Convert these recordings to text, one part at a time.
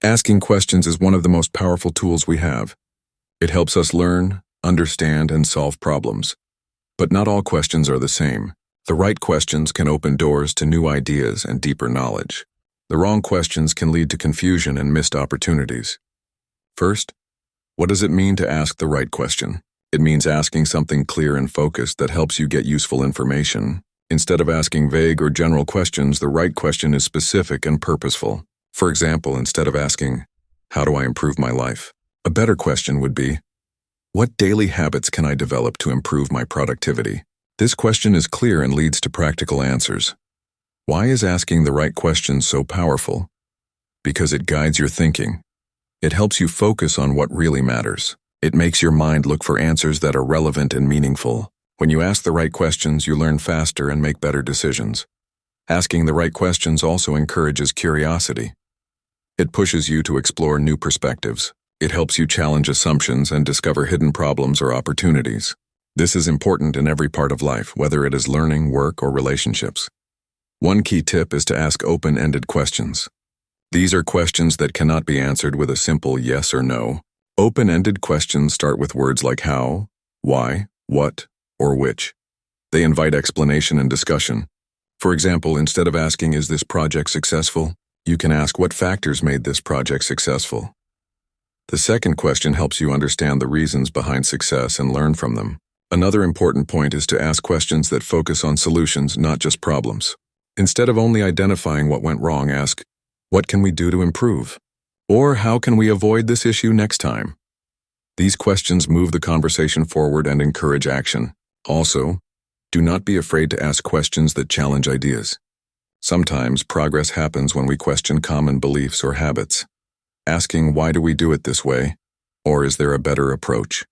Asking questions is one of the most powerful tools we have. It helps us learn, understand, and solve problems. But not all questions are the same. The right questions can open doors to new ideas and deeper knowledge. The wrong questions can lead to confusion and missed opportunities. First, what does it mean to ask the right question? It means asking something clear and focused that helps you get useful information. Instead of asking vague or general questions, the right question is specific and purposeful. For example, instead of asking, "How do I improve my life?" a better question would be, "What daily habits can I develop to improve my productivity?" This question is clear and leads to practical answers. Why is asking the right question so powerful? Because it guides your thinking. It helps you focus on what really matters. It makes your mind look for answers that are relevant and meaningful. When you ask the right questions, you learn faster and make better decisions. Asking the right questions also encourages curiosity. It pushes you to explore new perspectives. It helps you challenge assumptions and discover hidden problems or opportunities. This is important in every part of life, whether it is learning, work, or relationships. One key tip is to ask open-ended questions. These are questions that cannot be answered with a simple yes or no. Open-ended questions start with words like how, why, what, or which. They invite explanation and discussion. For example, instead of asking, "Is this project successful?" you can ask, "What factors made this project successful?" The second question helps you understand the reasons behind success and learn from them. Another important point is to ask questions that focus on solutions, not just problems. Instead of only identifying what went wrong, ask, "What can we do to improve?" Or "How can we avoid this issue next time?" These questions move the conversation forward and encourage action. Also, do not be afraid to ask questions that challenge ideas. Sometimes progress happens when we question common beliefs or habits. Asking, "Why do we do it this way?" or "Is there a better approach?"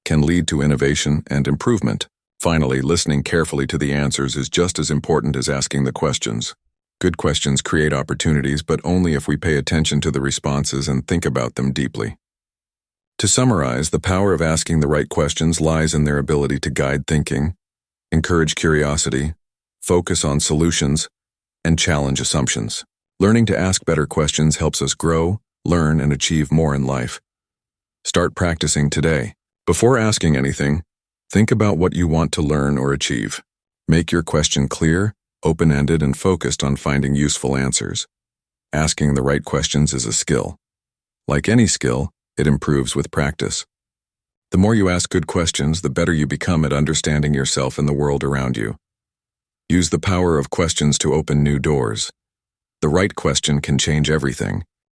can lead to innovation and improvement. Finally, listening carefully to the answers is just as important as asking the questions. Good questions create opportunities, but only if we pay attention to the responses and think about them deeply. To summarize, the power of asking the right questions lies in their ability to guide thinking, encourage curiosity, focus on solutions, and challenge assumptions. Learning to ask better questions helps us grow, learn, and achieve more in life. Start practicing today. Before asking anything, think about what you want to learn or achieve. Make your question clear, open-ended, and focused on finding useful answers. Asking the right questions is a skill. Like any skill, it improves with practice. The more you ask good questions, the better you become at understanding yourself and the world around you. Use the power of questions to open new doors. The right question can change everything.